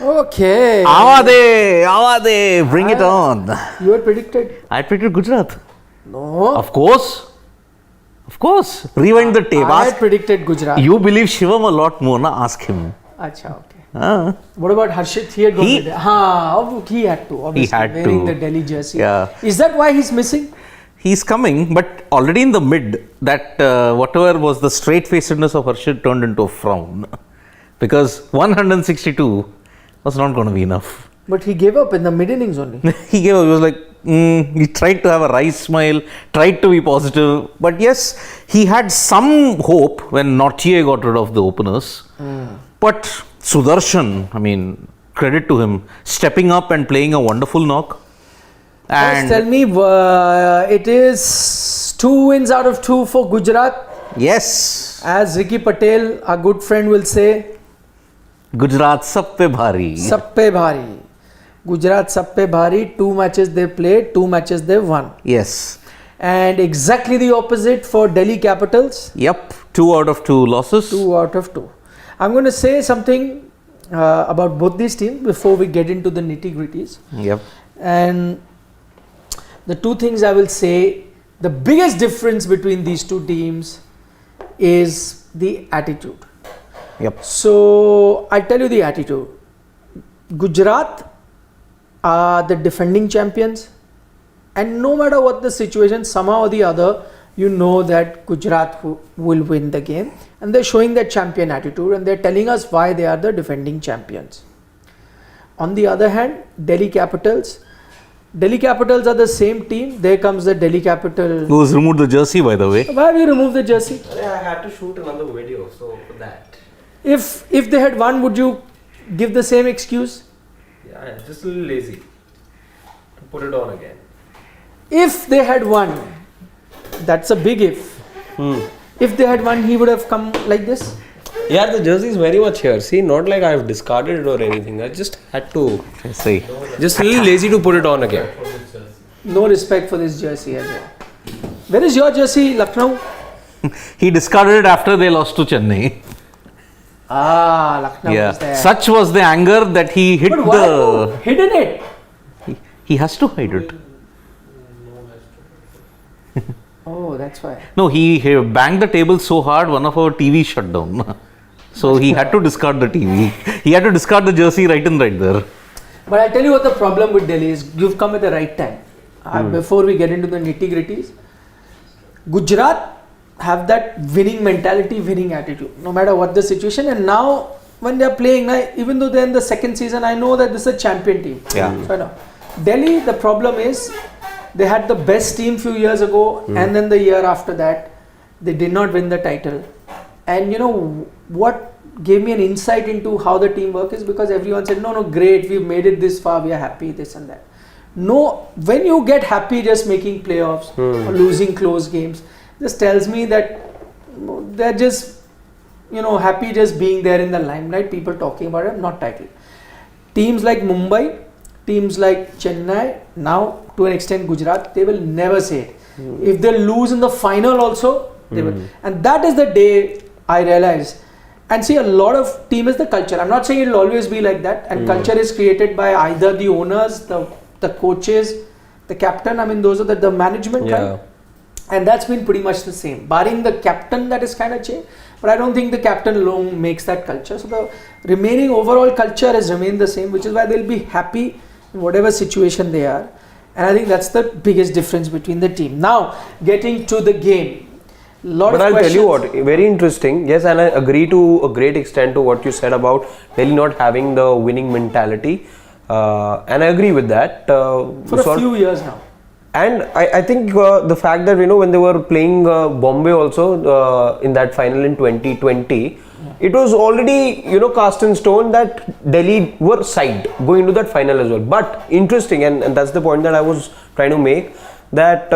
Okay. Avade, bring it on. You had predicted? I predicted Gujarat. No. Of course. Rewind the tape. I had predicted Gujarat. You believe Shivam a lot more, na? Ask him. Acha, okay. What about Harshit? He had gone with it. He had to, obviously. He had wearing to. the Delhi jersey. Yeah. Is that why he's missing? He's coming, but already in the mid, that whatever was the straight-facedness of Harshit turned into a frown. Because 162 was not going to be enough. But he gave up in the mid-innings only. He gave up. He was like, he tried to have a wry smile, tried to be positive. But yes, he had some hope when Nortje got rid of the openers. But Sudarshan, I mean, credit to him, stepping up and playing a wonderful knock. And tell me, it is 2 wins out of 2 for Gujarat. Yes. As Ricky Patel, our good friend, will say, Gujarat sab pe bhari. Sab pe bhari. Gujarat sab pe bhari. 2 matches they played, 2 matches they won. Yes. And exactly the opposite for Delhi Capitals. Yep. 2 out of 2 losses. 2 out of 2. I'm going to say something about both these teams before we get into the nitty-gritties. Yep. And the 2 things I will say, the biggest difference between these 2 teams is the attitude. Yep. So I'll tell you the attitude. Gujarat are the defending champions, and no matter what the situation, somehow or the other, you know that Gujarat will win the game, and they're showing that champion attitude, and they're telling us why they are the defending champions. On the other hand, Delhi Capitals are the same team. There comes the Delhi Capital. Who's removed the jersey, by the way? Why have you removed the jersey? I had to shoot another video, so for that. If they had won, would you give the same excuse? Yeah, just a little lazy to put it on again. If they had won, that's a big if. If they had won, he would have come like this. Yeah, the jersey is very much here. See, not like I've discarded it or anything. I just had to. See. Just a little lazy to put it on again. No respect for this jersey as well. Where is your jersey, Lucknow? He discarded it after they lost to Chennai. Lucknow was there. Such was the anger that he hit But why you hidden it? He has to hide it. Oh, that's why. No, he banged the table so hard, one of our TV shut down. So he had to discard the TV. He had to discard the jersey right there. But I tell you what the problem with Delhi is. You've come at the right time. Before we get into the nitty-gritties, Gujarat have that winning mentality, winning attitude, no matter what the situation. And now, when they are playing, even though they're in the second season, I know that this is a champion team. Yeah. So I know. Delhi, the problem is, they had the best team few years ago, and then the year after that, they did not win the title. And you know what gave me an insight into how the team work is because everyone said, no, great, we've made it this far, we are happy, this and that. No, when you get happy just making playoffs or losing close games, this tells me that they're just, happy just being there in the limelight, people talking about it, not title. Teams like Mumbai, teams like Chennai, now to an extent Gujarat, they will never say it. If they lose in the final also, they will. And that is the day I realized. And see, a lot of team is the culture. I'm not saying it will always be like that. And culture is created by either the owners, the coaches, the captain. I mean, those are the management. Yeah. Right? And that's been pretty much the same. Barring the captain, that is kind of changed. But I don't think the captain alone makes that culture. So the remaining overall culture has remained the same, which is why they'll be happy in whatever situation they are. And I think that's the biggest difference between the team. Now, getting to the game. But I'll tell you what, very interesting. Yes, and I agree to a great extent to what you said about Delhi not having the winning mentality. And I agree with that. For a few years now. And I think the fact that, when they were playing Bombay also in that final in 2020, it was already, cast in stone that Delhi were side going to that final as well. But interesting, and that's the point that I was trying to make, that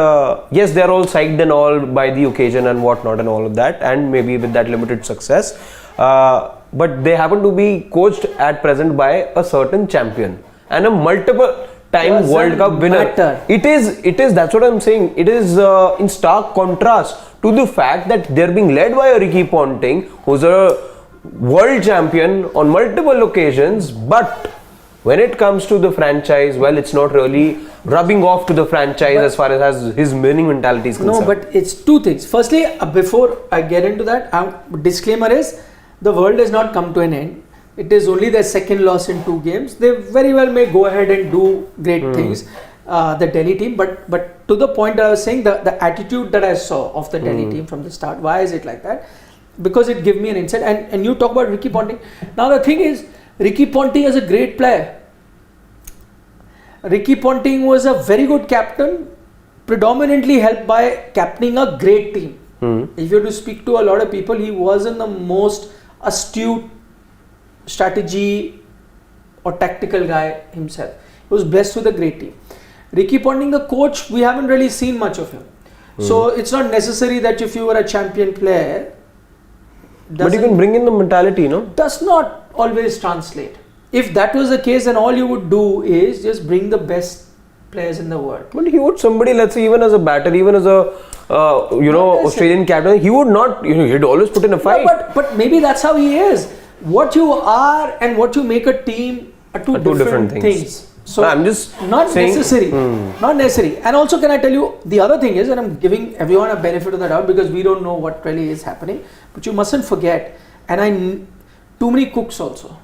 yes, they're all psyched and all by the occasion and whatnot and all of that, and maybe with that limited success. But they happen to be coached at present by a certain champion and a multiple time World Cup winner. It is, that's what I'm saying. It is in stark contrast to the fact that they're being led by a Ricky Ponting, who's a world champion on multiple occasions, but When it comes to the franchise, well, it's not really rubbing off to the franchise as far as his winning mentality is concerned. No, but it's two things. Firstly, before I get into that, disclaimer is the world has not come to an end. It is only their second loss in 2 games. They very well may go ahead and do great things, the Delhi team. But to the point that I was saying, the attitude that I saw of the Delhi team from the start, why is it like that? Because it gave me an insight. And you talk about Ricky Ponting. Now the thing is, Ricky Ponting is a great player. Ricky Ponting was a very good captain, predominantly helped by captaining a great team. If you have to speak to a lot of people, he wasn't the most astute strategy or tactical guy himself. He was blessed with a great team. Ricky Ponting, the coach, we haven't really seen much of him. So it's not necessary that if you were a champion player, but you can bring in the mentality, no? Does not always translate. If that was the case, then all you would do is just bring the best players in the world. But he would somebody, let's say, even as a batter, even as a Australian captain, he would not, he'd always put in a fight. No, but maybe that's how he is. What you are and what you make a team are two different things. So I'm just not saying, necessary. Not necessary. And also, can I tell you, the other thing is, and I'm giving everyone a benefit of the doubt because we don't know what really is happening, but you mustn't forget, and too many cooks also.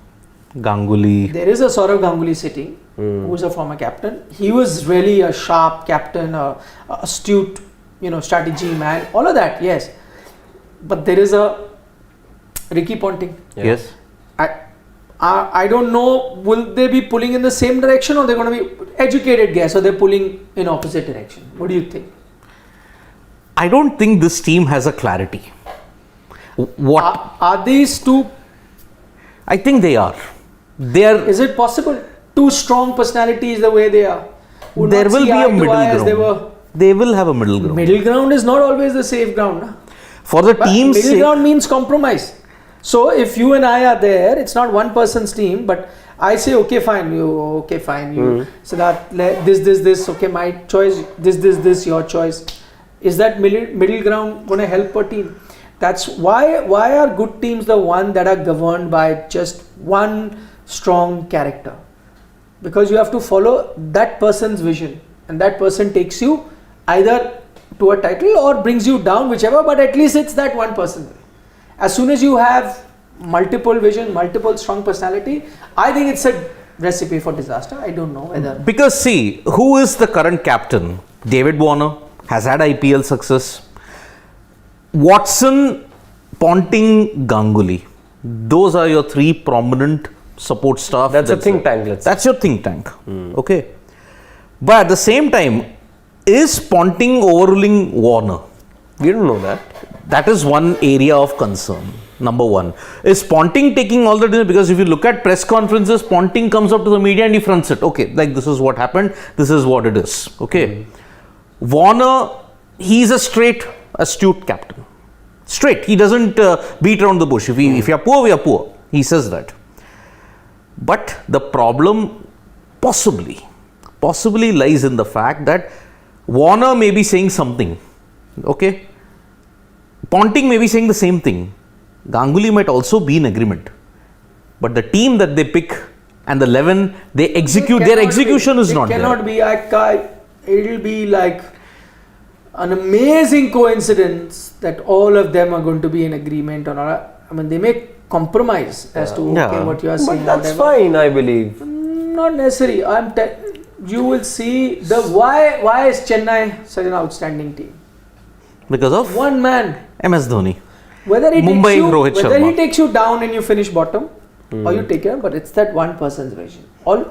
Ganguly. There is a Saurav Ganguly sitting, who was a former captain. He was really a sharp captain, a astute, strategy man, all of that, yes. But there is a Ricky Ponting. Yeah. Yes. I don't know, will they be pulling in the same direction or they're going to be educated guess or they're pulling in opposite direction? What do you think? I don't think this team has a clarity. What? Are these two? I think they are. Is it possible? Two strong personalities the way they are. There will be a middle ground. They will have a middle ground. Middle ground is not always the safe ground. Na? For the team's sake. Middle ground means compromise. So if you and I are there, it's not one person's team, but I say, okay, fine, you. So that this, okay, my choice, this, your choice. Is that middle ground going to help a team? That's why are good teams the one that are governed by just one strong character? Because you have to follow that person's vision, and that person takes you either to a title or brings you down, whichever, but at least it's that one person. As soon as you have multiple vision, multiple strong personality, I think it's a recipe for disaster. I don't know whether. Because see, who is the current captain? David Warner has had IPL success. Watson, Ponting, Ganguly. Those are your 3 prominent support staff. That's a think tank, let's say. That's your think tank. Okay. But at the same time, is Ponting overruling Warner? We don't know that. That is one area of concern. Number 1. Is Ponting taking all the decisions? Because if you look at press conferences, Ponting comes up to the media and he fronts it. Okay, like this is what happened. This is what it is. Okay. Warner, he's a straight, astute captain. Straight. He doesn't beat around the bush. If you are poor, we are poor. He says that. But the problem possibly lies in the fact that Warner may be saying something. Okay. Ponting may be saying the same thing. Ganguly might also be in agreement. But the team that they pick and the 11 they execute, their execution is not there. It cannot be. It will be like an amazing coincidence that all of them are going to be in agreement or not. I mean, they may compromise as to what you are saying. But that's fine, I believe. Not necessary. You will see why is Chennai such an outstanding team? Because of one man, MS Dhoni. Whether he takes you down and you finish bottom, or you take it, but it's that one person's vision.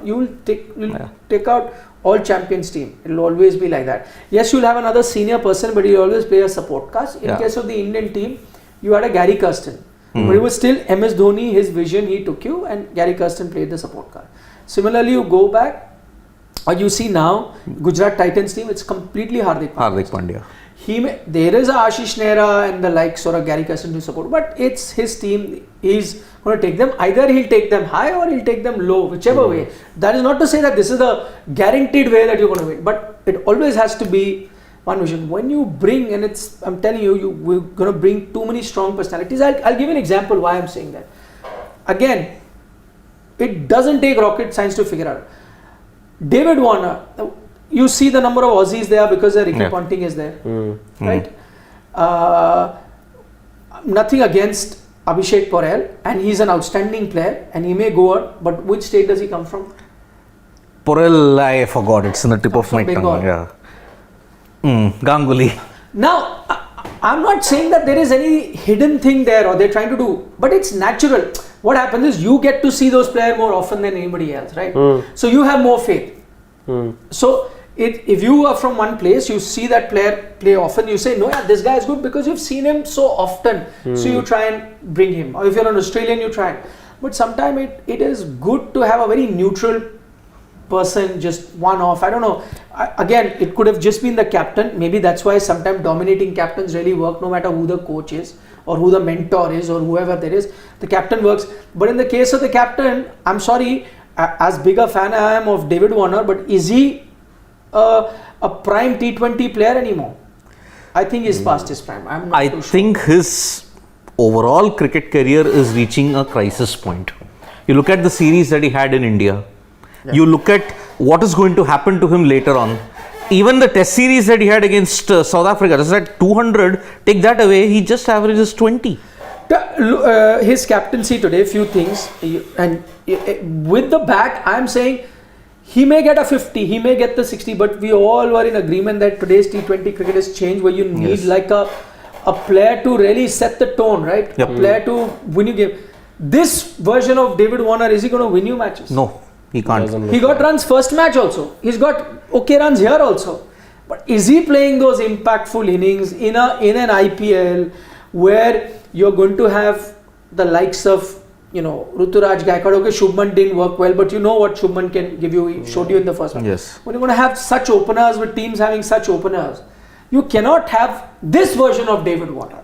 You'll take out all champions team. It will always be like that. Yes, you'll have another senior person, but he'll always play a support cast. In case of the Indian team, you had a Gary Kirsten, but it was still MS Dhoni. His vision, he took you, and Gary Kirsten played the support cast. Similarly, you go back. Or you see now, Gujarat Titans team, it's completely Hardik Pandya. There is a Ashish Nehra and the likes or a Gary Kirsten to support, but it's his team. He's going to take them. Either he'll take them high or he'll take them low, whichever way. That is not to say that this is the guaranteed way that you're going to win, but it always has to be one vision. When you bring, and I'm telling you, we're going to bring too many strong personalities. I'll give you an example why I'm saying that. Again, It doesn't take rocket science to figure out. David Warner, you see the number of Aussies there because Ricky Ponting is there, right? Nothing against Abhishek Porel, and he's an outstanding player, and he may go out. But which state does he come from? Porel, I forgot. It's in the tip of my tongue. Yeah. Ganguly. Now, I'm not saying that there is any hidden thing there or they're trying to do, but it's natural. What happens is you get to see those players more often than anybody else, right? So you have more faith. So if you are from one place, you see that player play often, you say, no, yeah, this guy is good because you've seen him so often. So you try and bring him. Or if you're an Australian, you try. But sometimes it is good to have a very neutral person, just one off. I don't know. Again, it could have just been the captain. Maybe that's why sometimes dominating captains really work, no matter who the coach is or who the mentor is or whoever there is. The captain works. But in the case of the captain, I'm sorry, as big a fan I am of David Warner, but is he a prime T20 player anymore? I think he's past his prime. I'm not too sure. think his overall cricket career is reaching a crisis point. You look at the series that he had in India. You look at what is going to happen to him later on. Even the test series that he had against South Africa, just at 200, take that away, he just averages 20. His captaincy today, few things, and with the bat, I'm saying he may get a 50, he may get the 60, but we all were in agreement that today's T20 cricket has changed, where you need like a player to really set the tone, right? A player to win you game. This version of David Warner, is he going to win you matches? No, he can't. He got runs first match also. He's got okay runs here also. But is he playing those impactful innings in an IPL where you're going to have the likes of, Ruturaj Gaikwad? Okay, Shubman didn't work well, but you know what Shubman can give you. He showed you in the first match. Yes. When you're going to have such openers, with teams having such openers, you cannot have this version of David Warner.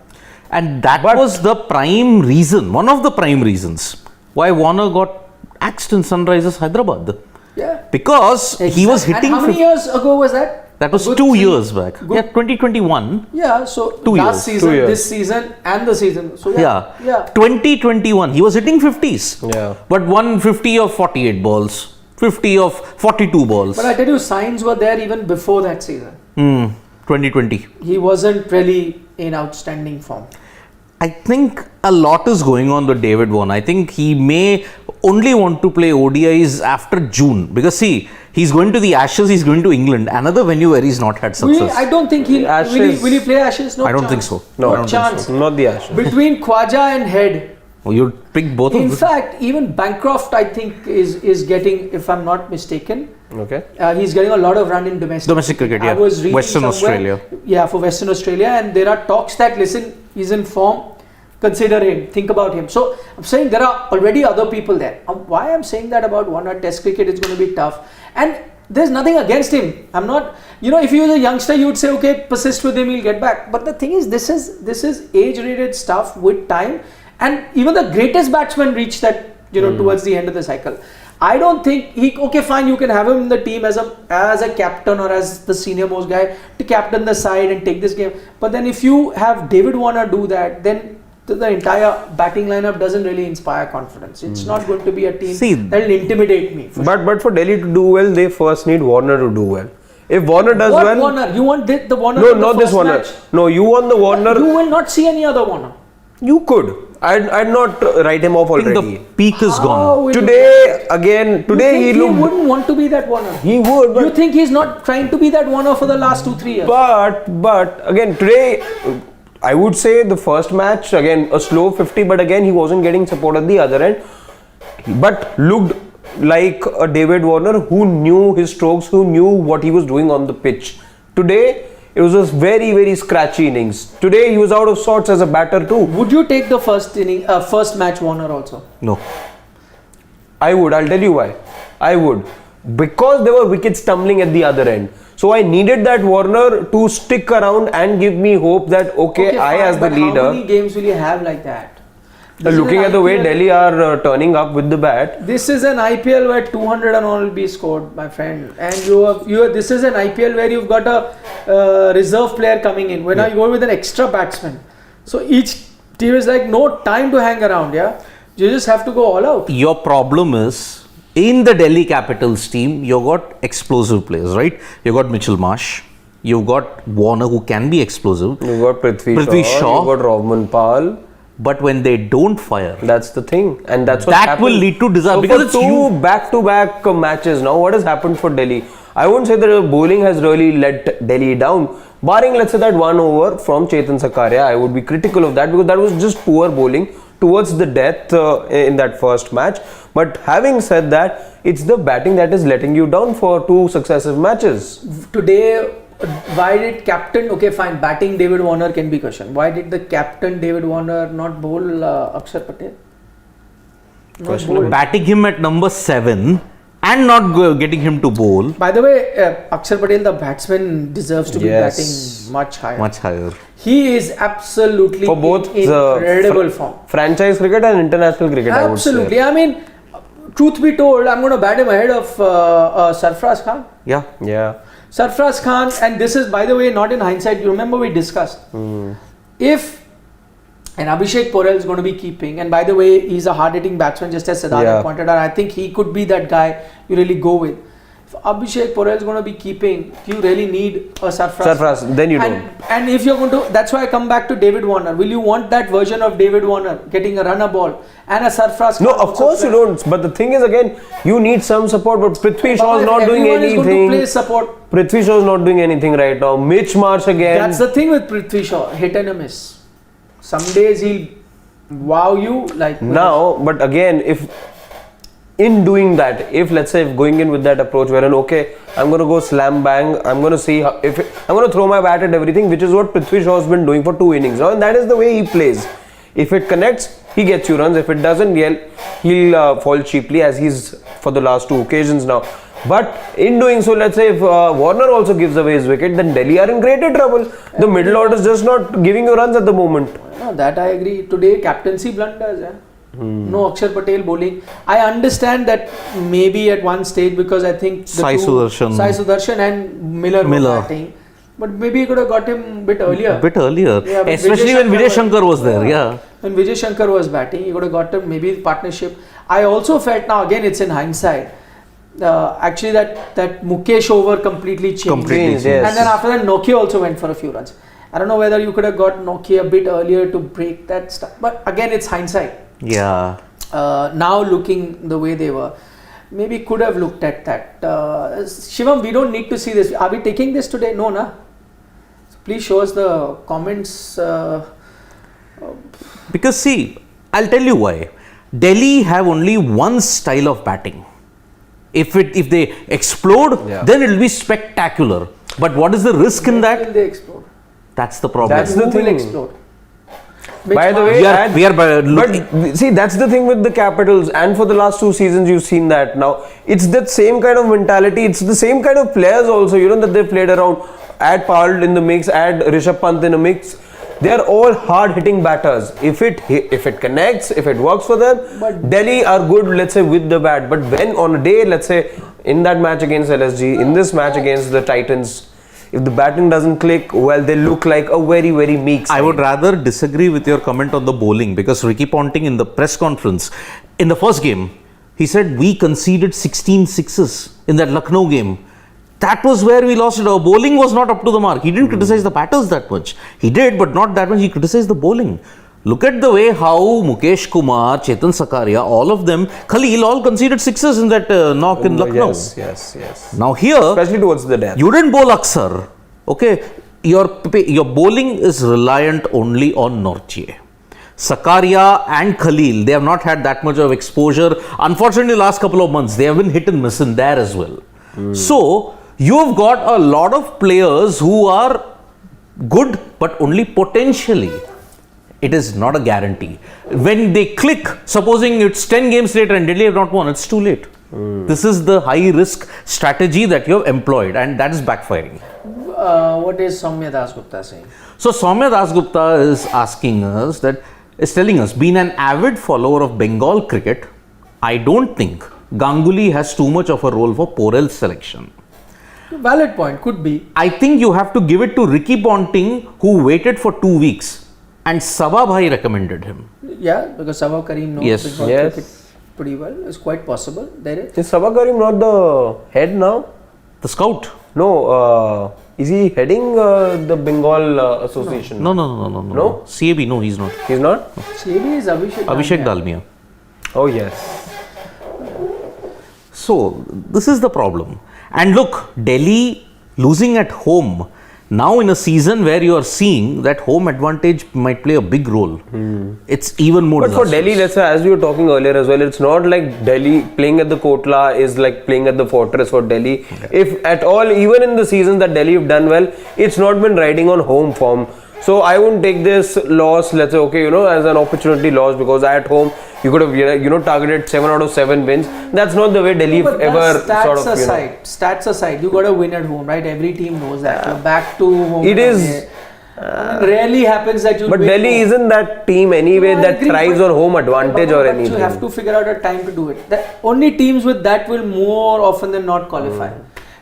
And that was the prime reason, one of the prime reasons why Warner got axed in Sunrisers Hyderabad. Yeah. Because he was hitting. And how many years ago was that? That was 2 years back. Yeah, 2021. Yeah, so 2 years. last season, this season, and the season. So yeah. 2021, he was hitting 50s. Yeah. But 150 of 48 balls, 50 of 42 balls. But I tell you, signs were there even before that season. 2020. He wasn't really in outstanding form. I think a lot is going on with David Warner. I think he may only want to play ODIs after June, because see, he's going to the Ashes, he's going to England, another venue where he's not had success. I don't think will he play Ashes? No, I don't think so. No, Not chance. Not the Ashes. Between Khwaja and Head. You'd pick both of them. In fact, even Bancroft, I think, is getting, if I'm not mistaken, Okay. he's getting a lot of run in domestic cricket, yeah. I was reading Western Australia. Yeah, for Western Australia, and there are talks that, listen, he's in form, consider him, think about him. So I'm saying there are already other people there. Why I'm saying that about Warner? Test cricket is going to be tough, and there's nothing against him. I'm not, if he was a youngster, you would say, okay, persist with him, he'll get back. But the thing is, this is age-rated stuff with time, and even the greatest batsmen reach that, towards the end of the cycle. I don't think okay, fine, you can have him in the team as a captain or as the senior most guy to captain the side and take this game. But then if you have David Warner do that, then the entire batting lineup doesn't really inspire confidence. It's not going to be a team that will intimidate me. But for Delhi to do well, they first need Warner to do well. If Warner does well... What Warner? You want the Warner? No, not this Warner. Match? No, you want the Warner... You will not see any other Warner. You could. I'd not write him off already. I think the peak is gone. Today he looked... He wouldn't want to be that Warner. He would, but... You think he's not trying to be that Warner for the last 2-3 years? But again, today... I would say the first match, again, a slow 50, but again, he wasn't getting support at the other end. But looked like a David Warner who knew his strokes, who knew what he was doing on the pitch. Today, it was a very, very scratchy innings. Today, he was out of sorts as a batter too. Would you take the first match Warner also? No. I would. I'll tell you why. I would. Because there were wickets tumbling at the other end. So I needed that Warner to stick around and give me hope that okay, I as the leader. How many games will you have like that? Looking at the way Delhi are turning up with the bat. This is an IPL where 200 and all will be scored, my friend. And this is an IPL where you've got a reserve player coming in. When you go with an extra batsman. So each team is like no time to hang around, yeah. You just have to go all out. Your problem is, in the Delhi Capitals team, you've got explosive players, right? You've got Mitchell Marsh. You've got Warner, who can be explosive. You've got Prithvi Shaw. You've got Rahman Pal. But when they don't fire, that's the thing, and that's what that happened. will lead to disaster. So because for it's two back-to-back matches now, what has happened for Delhi? I won't say that the bowling has really let Delhi down. Barring, let's say, that one over from Chetan Sakaria, I would be critical of that because that was just poor bowling towards the death in that first match. But having said that, it's the batting that is letting you down for two successive matches. Today, why did captain, okay fine, batting David Warner can be questioned. Why did the captain David Warner not bowl Akshar Patel? Not bowl. Batting him at number 7 and not getting him to bowl. By the way, Akshar Patel, the batsman, deserves to be batting much higher. Much higher. He is absolutely for both in incredible form. Franchise cricket and international cricket, Absolutely. I mean, truth be told, I'm going to bat him ahead of Sarfraz Khan. Yeah. Sarfraz Khan, and this is, by the way, not in hindsight. You remember we discussed if and Abhishek Porel is going to be keeping, and by the way, he's a hard-hitting batsman, just as Siddharth pointed out. I think he could be that guy you really go with. If Abhishek Porel is going to be keeping, you really need a Sarfraz. Then you don't. And if you're going to, that's why I come back to David Warner. Will you want that version of David Warner getting a runner ball and a Sarfraz? No, of course you don't. But the thing is, again, you need some support. But Prithvi Shaw is not doing anything. Is going to play support. Prithvi Shaw is not doing anything right now. Mitch Marsh again. That's the thing with Prithvi Shaw, hit and a miss. Some days he'll wow you like now. But again, if in doing that, if let's say if going in with that approach wherein okay, I'm going to go slam bang, I'm going to see how, I'm going to throw my bat at everything, which is what Prithvi Shaw has been doing for 2 innings now, and that is the way he plays. If it connects, he gets you runs. If it doesn't, he'll fall cheaply, as he's for the last 2 occasions now. But in doing so, let's say if Warner also gives away his wicket, then Delhi are in greater trouble. The middle order is just not giving you runs at the moment. No, that I agree. Today, captaincy blunders. No Akshar Patel bowling. I understand that maybe at one stage, because I think Sai Sudarshan and Miller were batting. But maybe you could have got him a bit earlier. Yeah, especially when Vijay Shankar was there. When Vijay Shankar was batting, you could have got him maybe partnership. I also felt, now again it's in hindsight, actually that Mukesh over completely changed. Yes. And then after that Nokia also went for a few runs. I don't know whether you could have got Nokia a bit earlier to break that stuff. But again, it's hindsight. Yeah. Now looking the way they were, maybe could have looked at that. Shivam, we don't need to see this. Are we taking this today? No, na? So please show us the comments. Because see, I'll tell you why. Delhi have only one style of batting. If they explode, then it will be spectacular. But what is the risk in that? Will they explode? That's the problem. That's the thing. Will explode. By the way, but see, that's the thing with the Capitals, and for the last 2 seasons you've seen that. Now it's that same kind of mentality, it's the same kind of players also, that they've played around. Add Paul in the mix, add Rishabh Pant in the mix. They are all hard hitting batters. If it connects, if it works for them, but Delhi are good, let's say, with the bat. But when on a day, let's say in that match against LSG, in this match against the Titans, if the batting doesn't click, well, they look like a very, very meek side. I would rather disagree with your comment on the bowling, because Ricky Ponting in the press conference in the first game, he said we conceded 16 sixes in that Lucknow game. That was where we lost it. Our bowling was not up to the mark. He didn't criticize the batters that much. He did, but not that much. He criticized the bowling. Look at the way how Mukesh Kumar, Chetan Sakaria, all of them, Khalil, all conceded sixes in that knock in Lucknow. Yes. Now here, especially towards the death, you didn't bowl Aksar. Okay, your bowling is reliant only on Nortje. Sakaria and Khalil, they have not had that much of exposure. Unfortunately, last couple of months, they have been hit and miss in there as well. So, you've got a lot of players who are good, but only potentially. It is not a guarantee. When they click, supposing it's 10 games later and Delhi have not won, it's too late. This is the high risk strategy that you have employed, and that is backfiring. What is Soumya Dasgupta saying? So Soumya Dasgupta is telling us, being an avid follower of Bengal cricket, I don't think Ganguly has too much of a role for Porel's selection. Valid point, could be. I think you have to give it to Ricky Ponting, who waited for 2 weeks. And Sabha Bhai recommended him. Yeah, because Sabah Karim knows Yes. Bengal Yes. cricket pretty well. It's quite possible. There is. Is Sabah Karim not the head now? The scout. No, is he heading the Bengal Association? No. No? CAB, no, he's not. He's not? CAB is Abhishek. Abhishek Dalmia. Dalmia. Oh, yes. So, this is the problem. And look, Delhi losing at home, now in a season where you are seeing that home advantage might play a big role, it's even more But for disastrous. Delhi, let's say, as we were talking earlier as well, it's not like Delhi playing at the Kotla is like playing at the Fortress for Delhi. If at all, even in the seasons that Delhi have done well, it's not been riding on home form. So I wouldn't take this loss, let's say, okay, as an opportunity loss, because at home you could have, targeted 7 out of 7 wins. That's not the way Delhi But ever stats sort of, aside, stats aside, you got to win at home, right? Every team knows that. You're back to home. It is. Rarely happens that you. But win Delhi home. isn't that team anyway No, I that agree, thrives but- on home advantage or but anything. You have to figure out a time to do it. Only teams with that will more often than not qualify.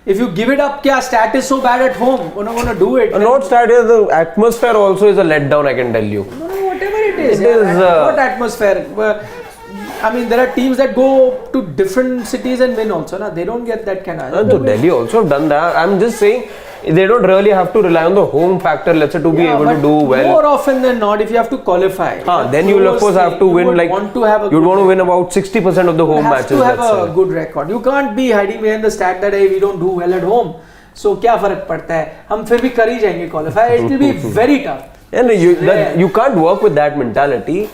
If you give it up, stat is so bad at home, you're not going to do it. Not started, the atmosphere also is a letdown, I can tell you. No, whatever it is. It is, what atmosphere? I mean, there are teams that go to different cities and win also. Na? They don't get that kind of. So Delhi also have done that. I'm just saying they don't really have to rely on the home factor, let's say, to be able to do well. More often than not, if you have to qualify, Then you will of course have to win you'd like want to have a you'd good want to win about 60% of the home have matches. to have let's a say. good record. You can't be hiding behind the stat that hey, we don't do well at home. So क्या फर्क पड़ता है? हम फिर भी कर ही जाएंगे qualify. It will be very tough. And you can't work with that mentality.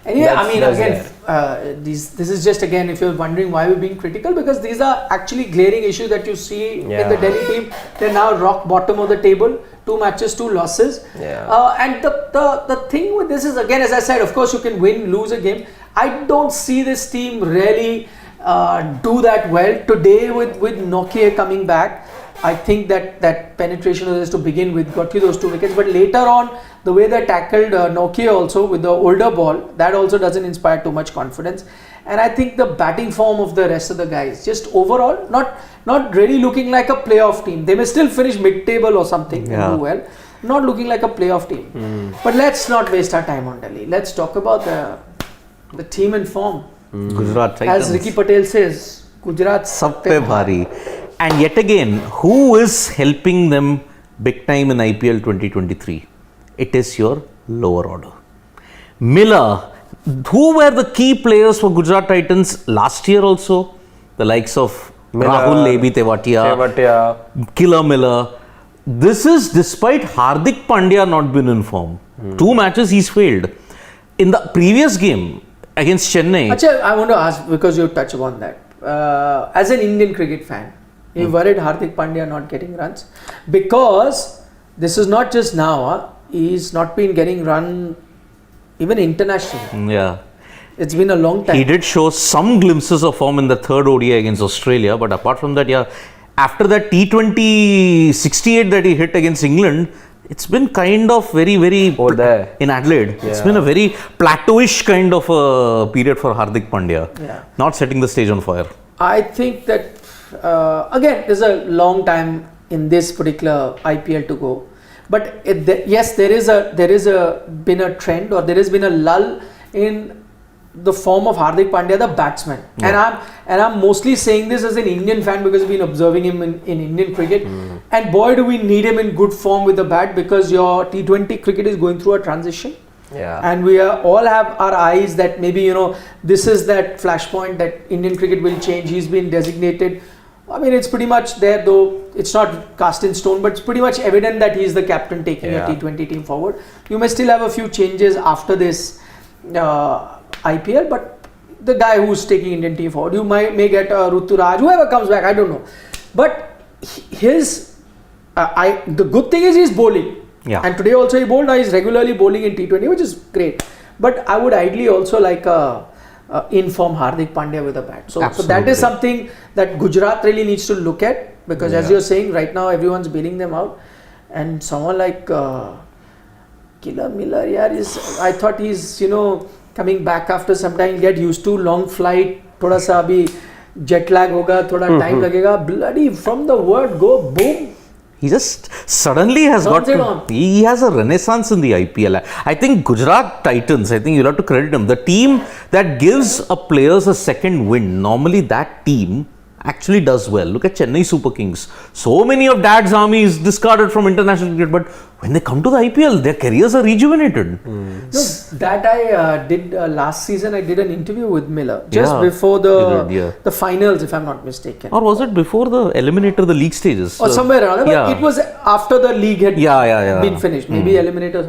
And yeah, I mean, That's again, this is just again, if you're wondering why we're being critical, because these are actually glaring issues that you see in the Delhi team. They're now rock bottom of the table, 2 matches, 2 losses. Yeah. And the thing with this is, again, as I said, of course you can win, lose a game. I don't see this team really do that well. Today with Nokia coming back, I think that penetration is to begin with got you those 2 wickets, but later on the way they tackled Nokia also with the older ball, that also doesn't inspire too much confidence. And I think the batting form of the rest of the guys, just overall not really looking like a playoff team. They may still finish mid-table or something and do well, not looking like a playoff team. But let's not waste our time on Delhi. Let's talk about the team in form. Gujarat Titans. As Ricky Patel says, Gujarat Sab pe bhari. And yet again, who is helping them big time in IPL 2023? It is your lower order. Miller, who were the key players for Gujarat Titans last year also? The likes of Rahul Tewatia, Killer Miller. This is despite Hardik Pandya not been in form. 2 matches he's failed. In the previous game against Chennai. Achha, I want to ask, because you touch upon that. As an Indian cricket fan, you worried Hardik Pandya not getting runs? Because this is not just now, he's not been getting run even internationally. Yeah. It's been a long time. He did show some glimpses of form in the 3rd ODI against Australia, but apart from that, after that T20 68 that he hit against England, it's been kind of very in Adelaide. It's been a very plateauish kind of a period for Hardik Pandya. Not setting the stage on fire. I think that again, there's a long time in this particular IPL to go. But yes, there is been a trend, or there has been a lull in the form of Hardik Pandya, the batsman. And I'm mostly saying this as an Indian fan because I've been observing him in Indian cricket. And boy, do we need him in good form with the bat, because your T20 cricket is going through a transition. And we all have our eyes that maybe, this is that flashpoint that Indian cricket will change. He's been designated. I mean, it's pretty much there, though it's not cast in stone, but it's pretty much evident that he's the captain taking a T20 team forward. You may still have a few changes after this IPL, but the guy who's taking Indian team forward, you may get Ruturaj, whoever comes back, I don't know. But the good thing is he's bowling. And today also he bowled. Now he's regularly bowling in T20, which is great. But I would ideally also like in-form Hardik Pandya with a bat. So that is something that Gujarat really needs to look at, because as you're saying, right now everyone's bailing them out. And someone like Killer Miller, I thought he's, coming back after some time, get used to long flight, thoda sa abhi jet lag hoga, thoda time lagega. Bloody, from the word go, boom. He just suddenly has Turns it got. on. He has a renaissance in the IPL. I think Gujarat Titans. I think you'll have to credit him. The team that gives a players a second wind. Normally, that team actually does well. Look at Chennai Super Kings. So many of Dad's army is discarded from international cricket, but when they come to the IPL, their careers are rejuvenated. No, that I did last season. I did an interview with Miller just Yeah, before you did, yeah. the finals, if I'm not mistaken, Or was it before the eliminator, the league stages? or somewhere around. But Yeah. it was after the league had Yeah. been finished, maybe eliminators.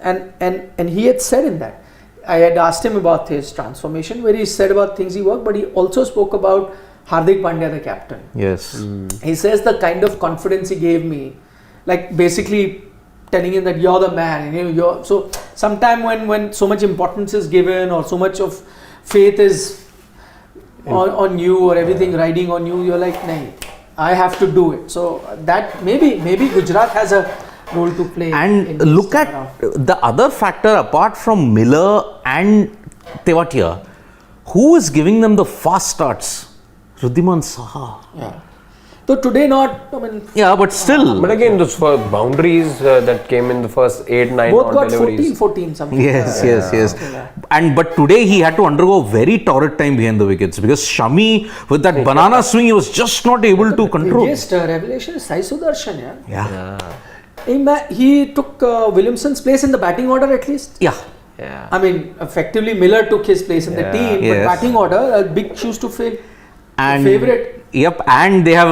And he had said in that, I had asked him about his transformation, where he said about things he worked, but he also spoke about Hardik Pandya, the captain. Yes. He says the kind of confidence he gave me, like basically telling him that you're the man. You're so. Sometime when so much importance is given or so much of faith is on you or everything riding on you, you're like, nah, I have to do it. So that maybe Gujarat has a role to play. And in this look time at around. the other factor apart from Miller and Tewatia. Who is giving them the fast starts? Riddhiman Saha. Yeah. So today not. I mean, Yeah, but still. But again, those boundaries that came in the first 8-9 both odd got deliveries. 14 something. Yes. Yeah. But today he had to undergo very torrid time behind the wickets because Shami with that banana swing he was just not able to control. Biggest revelation is Sai Sudarshan. Yeah. He took Williamson's place in the batting order at least. Yeah. Yeah. I mean, effectively Miller took his place in the team, but Yes. batting order, big shoes to fill. And Favorite. Yep, and they have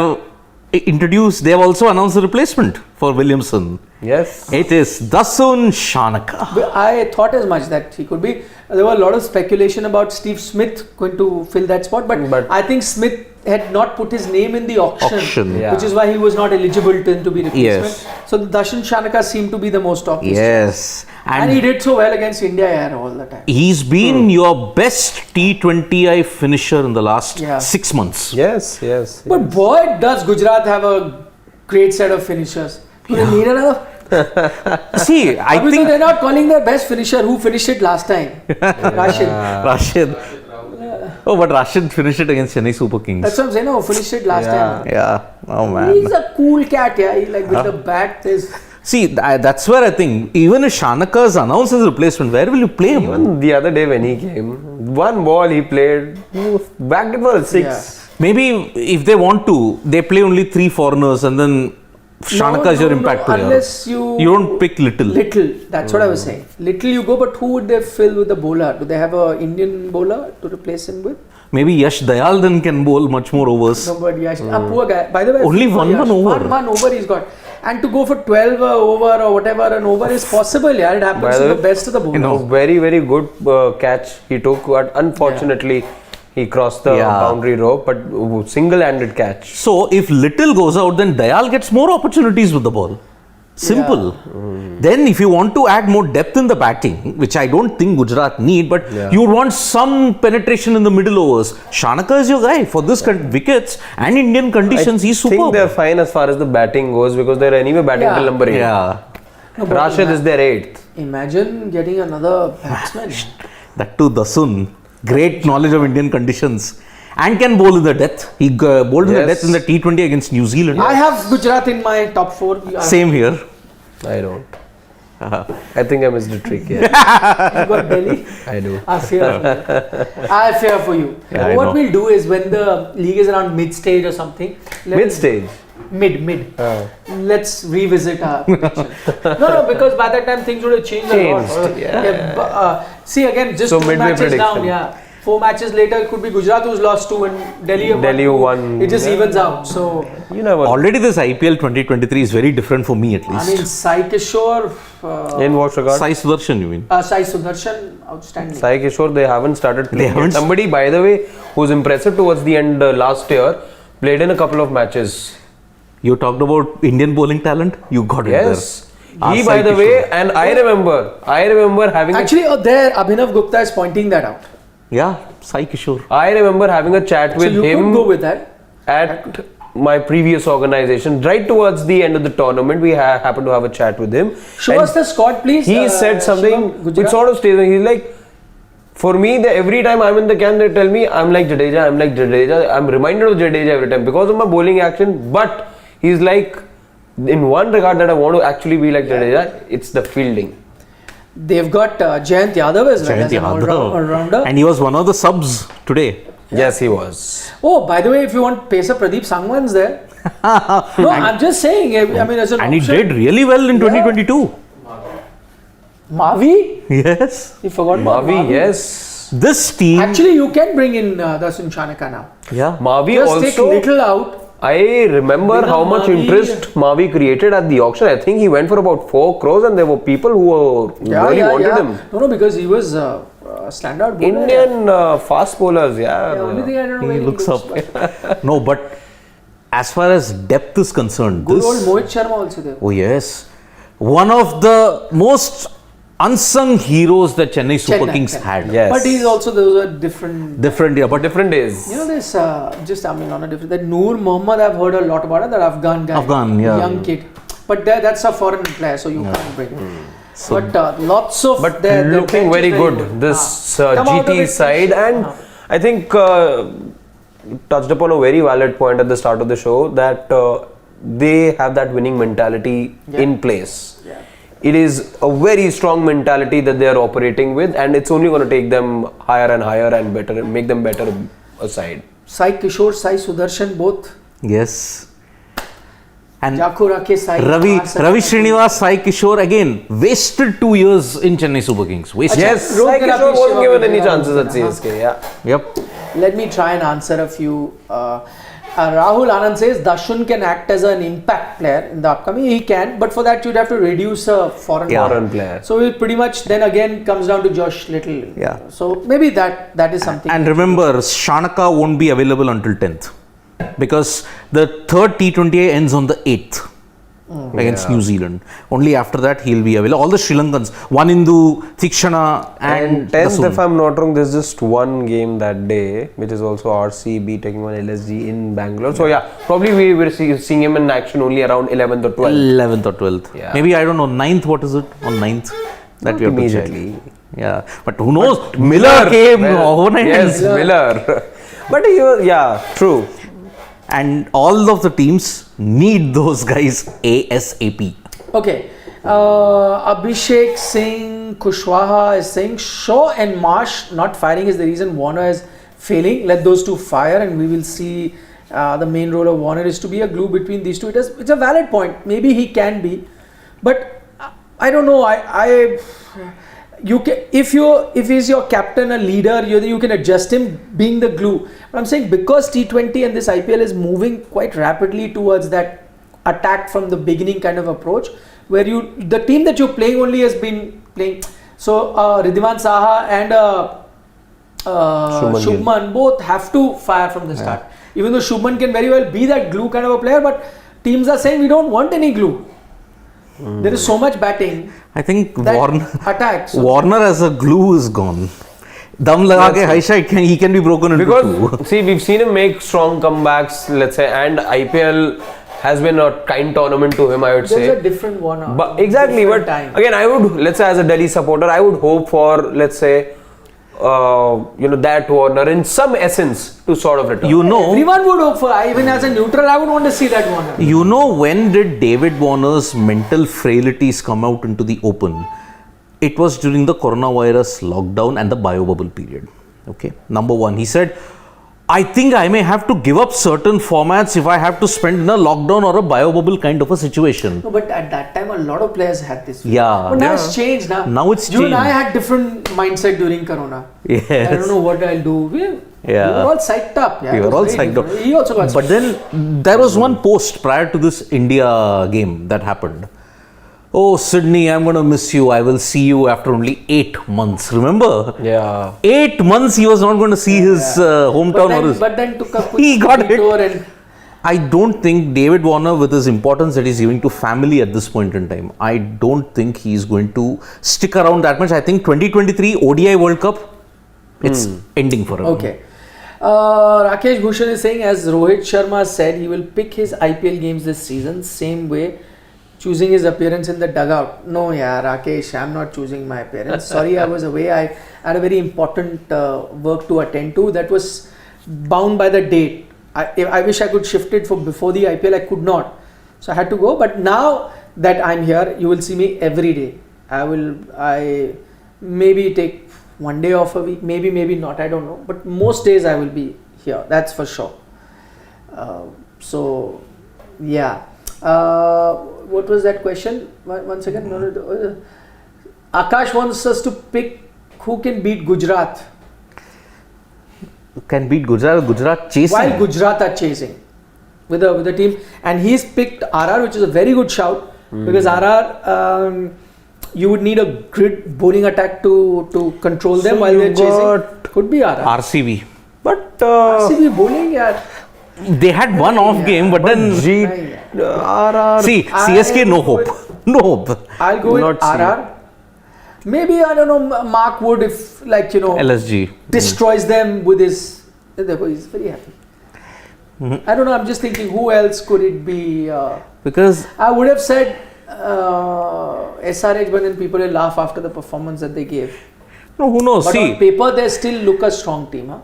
they have also announced a replacement for Williamson. Yes. It is Dasun Shanaka. But I thought as much that he could be. There were a lot of speculation about Steve Smith going to fill that spot, but I think Smith had not put his name in the auction, Yeah. which is why he was not eligible to be replacement. Yes. So Dasun Shanaka seemed to be the most obvious. Yes. And he did so well against India all the time. He's been your best T20I finisher in the last 6 months. Yes. But boy, does Gujarat have a great set of finishers. Do they need another? See, I Because think they're not calling their best finisher who finished it last time. Rashid. Rashid. Oh, but Rashid finished it against Chennai Super Kings. That's what I'm saying. No, finished it last time. Yeah. Oh man. He's a cool cat, yeah. He like with the bat. See, that's where I think even if Shanaka is announced as a replacement, where will you play him? Even the other day when he came, one ball he played, backed it for a 6. Maybe if they want to, they play only 3 foreigners and then Shanaka is your impact player. Unless you don't pick Little. That's what I was saying. Little you go, but who would they fill with the bowler? Do they have a Indian bowler to replace him with? Maybe Yash Dayal then can bowl much more overs. No, but Yash, poor guy. By the way, Only for one Yash, over. One over he's got. And to go for 12 over or whatever an over is possible, yeah. It happens to the best of the bowlers. Very, very good catch he took, but unfortunately he crossed the boundary rope, but single-handed catch. So if Little goes out, then Dayal gets more opportunities with the ball. Simple. Then if you want to add more depth in the batting, which I don't think Gujarat need, but you would want some penetration in the middle overs. Shanaka is your guy for this wickets and Indian conditions. He's I think superb. they're fine as far as the batting goes because they're anyway batting till number 8. Yeah. No, but Rashid is their 8th. Imagine getting another batsman. That too, Dasun. Great knowledge of Indian conditions. And can bowl in the death. He bowled in the death in the T20 against New Zealand. I have Gujarat in my top 4. Same here. I don't. I think I missed a trick here. You got Delhi? I do. I fear for you. Yeah, What we'll do is when the league is around mid-stage or something. Mid-stage? Mid. Let's revisit our prediction. No, because by that time things would have changed a lot. See again, just so 2 midway matches prediction. down. 4 matches later, it could be Gujarat who's lost 2 and Delhi who won. It just evens out. So you never. Already this IPL 2023 is very different for me at least. I mean, Sai Kishore. In what regard? Sai Sudarshan, you mean? Sai Sudarshan, outstanding. Sai Kishore, they haven't started playing. haven't. Somebody, by the way, who's impressive towards the end last year, played in a couple of matches. You talked about Indian bowling talent. You got it Yes. there. He, by the way, and I remember having. Actually, there Abhinav Gupta is pointing that out. Yeah, Sai Kishore. I remember having a chat with So you him could go with that. at my previous organization. Right towards the end of the tournament, we happened to have a chat with him. Show And us the squad, please. He said something Shivam, which Gujarat. sort of stays. He's like, for me, every time I'm in the camp, they tell me I'm like Jadeja. I'm reminded of Jadeja every time because of my bowling action. But he's like, in one regard that I want to actually be like Jadeja, it's the fielding. They've got Jayant Yadav as well as an all-rounder. And he was one of the subs today. Yes, he was. Oh, by the way, if you want pacer, Pradeep Sangwan's there. No, I'm just saying. I mean, as an And option. he did really well in 2022. Mavi? Yes. You forgot about Mavi, yes. This team. Actually, you can bring in Dasun Chanaka now. Yeah. Mavi Just also. take little out. I remember Bring how up much Mavi. interest Mavi created at the auction. I think he went for about 4 crores and there were people who really wanted him. No, because he was standout bowler. Indian fast bowlers, Yeah, only thing I don't know where He looks up. but No, but as far as depth is concerned, Good this. old Mohit Sharma also there. Oh, yes. One of the most unsung heroes that Chennai Super Kings had. Yes. But he's also, those are different. Different, yeah, but Different days. You know this, just I mean on a different, that Noor Mohammad, I've heard a lot about it, that Afghan guy. Afghan, yeah. Young kid. But that's a foreign player, so you can't bring it. So- But lots of But their looking bench is very good. This Come out of GT it, side, and I think touched upon a very valid point at the start of the show that they have that winning mentality in place. Yeah. It is a very strong mentality that they are operating with, and it's only going to take them higher and higher and better, make them better aside. Sai Kishore, Sai Sudarshan, both. yes. And Jaku Rakesh, Sai Ravi Kumar, Srinivas, Sai Kishore again wasted 2 years in Chennai Super Kings. Wasted. Yes, Rohit Sai Kishore Karapi, wasn't Shiva given any Vijay, chances at uh-huh. CSK. Yeah. Yep. Let me try and answer a few. Rahul Anand says Dashun can act as an impact player in the upcoming. He can, but for that you'd have to reduce a foreign Foreign player. So it pretty much then again comes down to Josh Little. Yeah. So maybe that is something. And remember, Shanaka won't be available until 10th because the third T20I ends on the 8th against New Zealand. Only after that he'll be available. All the Sri Lankans, Wanindu, Thikshana and 10th, Dasun. if I'm not wrong, there's just one game that day, which is also RCB taking on LSG in Bangalore. So yeah, probably we will seeing him in action only around 11th or 12th. 11th or 12th. Yeah. Maybe, I don't know, 9th, what is it? On 9th? That we have to check. Immediately. Yeah. But who knows? Miller came overnight. Yes, Miller. But yeah, true. And all of the teams need those guys ASAP. Okay. Abhishek Singh Kushwaha is saying Shaw and Marsh not firing is the reason Warner is failing. Let those two fire and we will see the main role of Warner is to be a glue between these two. It's a valid point. Maybe he can be. But I don't know. You can, if he's your captain, a leader, you can adjust him being the glue. But I'm saying because T20 and this IPL is moving quite rapidly towards that attack from the beginning kind of approach, where the team that you're playing only has been playing. So Ridhiman Saha and Shubman both have to fire from the start. Even though Shubman can very well be that glue kind of a player, but teams are saying we don't want any glue. There is so much batting. I think that Warner attacks. Warner as a glue is gone. Dam laga ke Haisha, he can be broken into two. Because see, we've seen him make strong comebacks, let's say, and IPL has been a kind tournament to him, I would say. There's a different Warner. But exactly, different but time. again, I would, let's say, as a Delhi supporter, I would hope for, let's say, that Warner in some essence to sort of return. You know, Everyone would hope for, even as a neutral, I would want to see that Warner. you know when did David Warner's mental frailties come out into the open? It was during the coronavirus lockdown and the biobubble period. Okay, number one, he said, I think I may have to give up certain formats if I have to spend in a lockdown or a biobubble kind of a situation. No, but at that time, a lot of players had this. Yeah. But now it's changed. Now it's You and I changed. had different mindset during Corona. Yes. I don't know what I'll do. We were all psyched up. Yeah, We it were was all very psyched up. different. He also got But then there was one post prior to this India game that happened. Oh, Sydney, I'm going to miss you. I will see you after only 8 months. Remember? Yeah. 8 months he was not going to see his hometown or his. But then took a quick He got hit. detour and I don't think David Warner, with his importance that he's giving to family at this point in time, I don't think he's going to stick around that much. I think 2023 ODI World Cup, it's ending for him. okay. Rakesh Bhushan is saying, as Rohit Sharma said, he will pick his IPL games this season, same way, choosing his appearance in the dugout. No, yeah, Rakesh, I'm not choosing my appearance. Sorry, I was away. I had a very important work to attend to that was bound by the date. I wish I could shift it for before the IPL. I could not. So I had to go. But now that I'm here, you will see me every day. I maybe take one day off a week, maybe not, I don't know. But most days I will be here, that's for sure. So, yeah. What was that question? One second. No. Akash wants us to pick who can beat Gujarat. Can beat Gujarat chasing. While Gujarat are chasing with the team. And he's picked RR, which is a very good shout. Because RR, you would need a grid bowling attack to control them while they're chasing. Could be RR. RCB. But RCB bowling, yeah. They had one off game, but then RR. see, CSK no hope. No hope. I'll go with RR. Maybe, I don't know, Mark Wood, if LSG destroys them with his. He's very happy. I don't know, I'm just thinking who else could it be? Because I would have said SRH, but then people will laugh after the performance that they gave. no, who knows? But See, on paper, they still look a strong team. Huh?